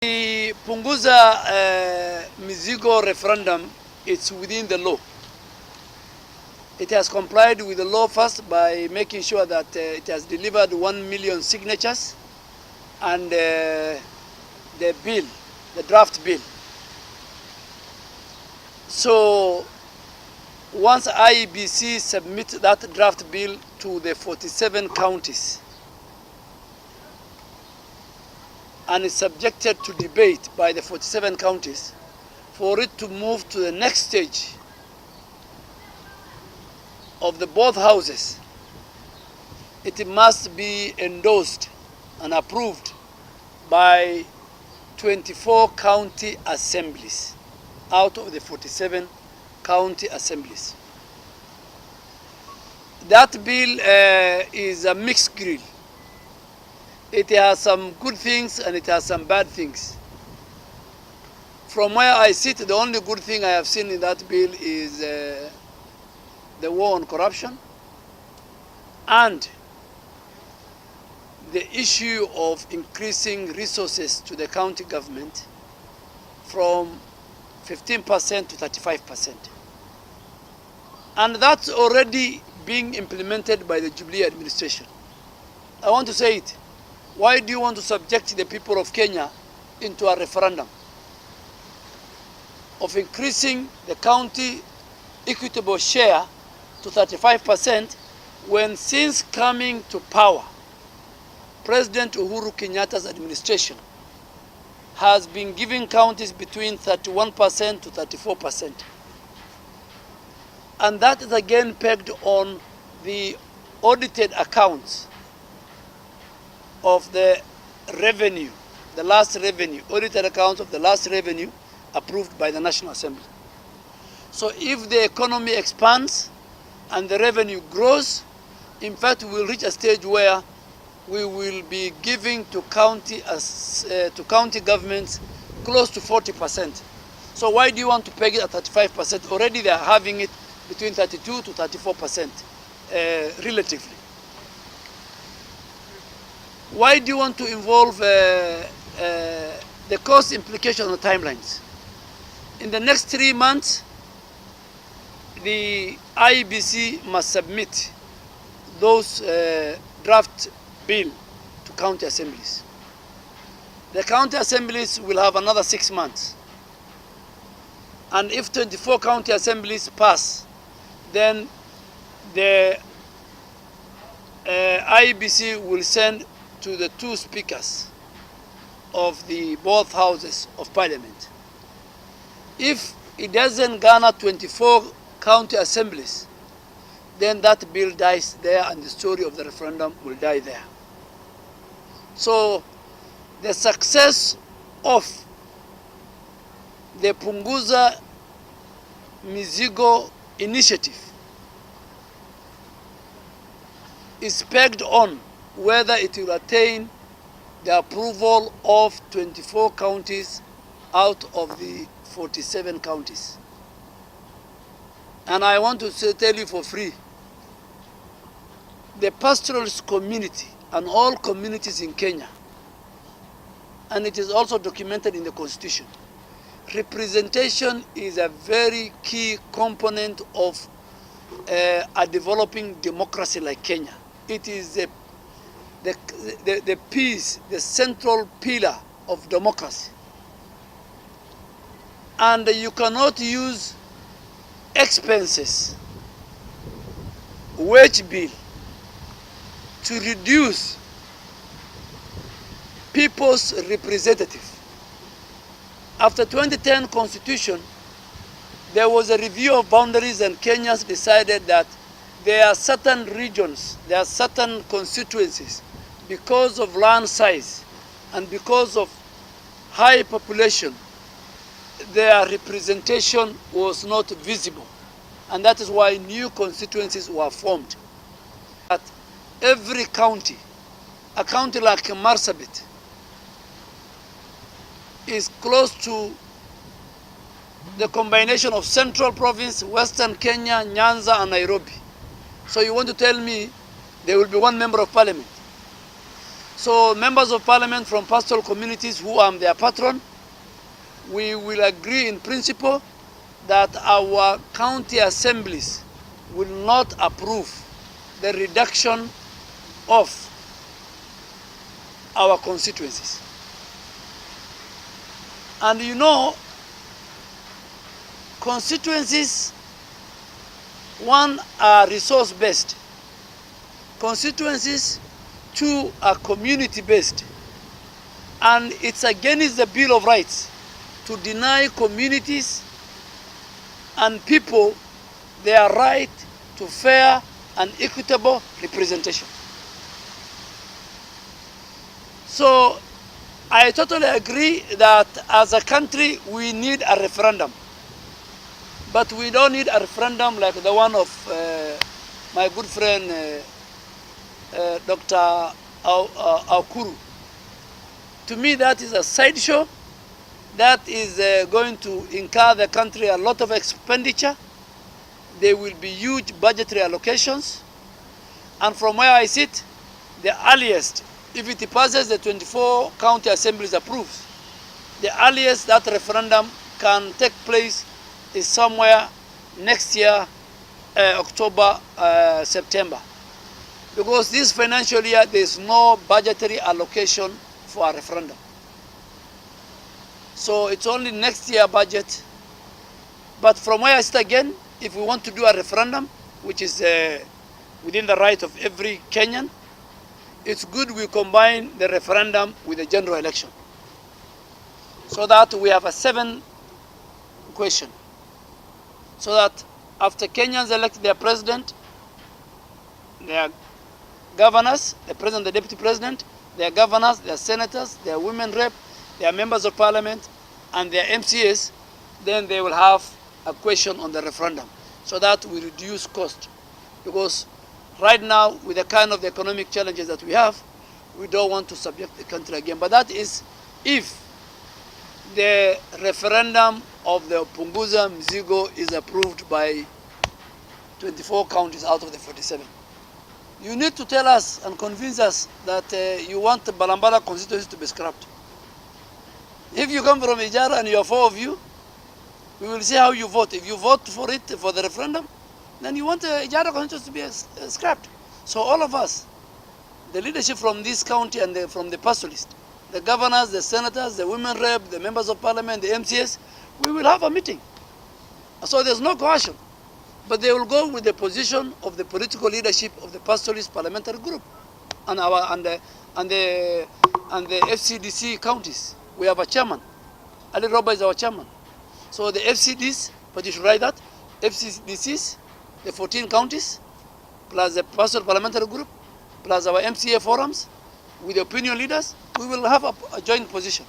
The Punguza Mzigo referendum, it's within the law. It has complied with the law first by making sure that it has delivered 1 million signatures and the bill, the draft bill. So once IEBC submits that draft bill to the 47 counties and is subjected to debate by the 47 counties, for it to move to the next stage of the both houses, it must be endorsed and approved by 24 county assemblies out of the 47 county assemblies. That bill is a mixed grill. It has some good things and it has some bad things. From where I sit, the only good thing I have seen in that bill is the war on corruption and the issue of increasing resources to the county government from 15% to 35%. And that's already being implemented by the Jubilee administration. I want to say it. Why do you want to subject the people of Kenya into a referendum of increasing the county equitable share to 35% when, since coming to power, President Uhuru Kenyatta's administration has been giving counties between 31% to 34%. And that is again pegged on the audited accounts of the revenue, the last revenue, audited accounts of the last revenue approved by the National Assembly. So if the economy expands and the revenue grows, in fact, we will reach a stage where we will be giving to county governments close to 40%. So why do you want to peg it at 35%? Already they are having it between 32 to 34% relatively. Why do you want to involve the cost implication on the timelines? In the next 3 months, the IEBC must submit those draft bill to county assemblies. The county assemblies will have another 6 months. And if 24 county assemblies pass, then the IEBC will send to the 2 speakers of the both houses of parliament. If it doesn't garner 24 county assemblies, then that bill dies there and the story of the referendum will die there. So the success of the Punguza Mzigo Initiative is pegged on whether it will attain the approval of 24 counties out of the 47 counties. And I want to tell you for free, the pastoralist community and all communities in Kenya, and it is also documented in the Constitution, representation is a very key component of a developing democracy like Kenya. It is the piece, the central pillar of democracy. And you cannot use expenses, wage bill, to reduce people's representative. After 2010 Constitution, there was a review of boundaries and Kenyans decided that there are certain regions, there are certain constituencies, because of land size and because of high population, their representation was not visible. And that is why new constituencies were formed. At every county, a county like Marsabit is close to the combination of Central Province, Western Kenya, Nyanza, and Nairobi. So you want to tell me there will be one member of parliament? So members of parliament from pastoral communities who I'm their patron, we will agree in principle that our county assemblies will not approve the reduction of our constituencies. And you know, constituencies, one, are resource-based. Constituencies, two, are community-based. And it's against the Bill of Rights to deny communities and people their right to fair and equitable representation. So I totally agree that as a country we need a referendum. But we don't need a referendum like the one of my good friend Dr. Aukuru. To me, that is a sideshow. That is going to incur the country a lot of expenditure. There will be huge budgetary allocations. And from where I sit, the earliest, if it passes the 24 county assemblies approves, the earliest that referendum can take place is somewhere next year, October, September. Because this financial year, there is no budgetary allocation for a referendum. So it's only next year budget. But from where I sit again, if we want to do a referendum, which is within the right of every Kenyan, it's good we combine the referendum with the general election. So that we have a 7 question. So that after Kenyans elect their president, their governors, the president, the deputy president, their governors, their senators, their women rep, their members of parliament, and their MCAs, then they will have a question on the referendum, so that we reduce cost. Because right now, with the kind of the economic challenges that we have, we don't want to subject the country again. But that is if the referendum of the Punguza Mzigo is approved by 24 counties out of the 47. You need to tell us and convince us that you want the Balambala constituency to be scrapped. If you come from Ijara and you are 4 of you, we will see how you vote. If you vote for it, for the referendum, then you want the Ijara constituency to be scrapped. So all of us, the leadership from this county and from the pastoralist, the governors, the senators, the women rep, the members of parliament, the MCS, we will have a meeting. So there's no coercion. But they will go with the position of the political leadership of the pastoralist parliamentary group and the FCDC counties. We have a chairman. Ali Roba is our chairman. So the FCDs, but you should write that, FCDCs, the 14 counties, plus the pastoral parliamentary group, plus our MCA forums, with the opinion leaders, we will have a joint position.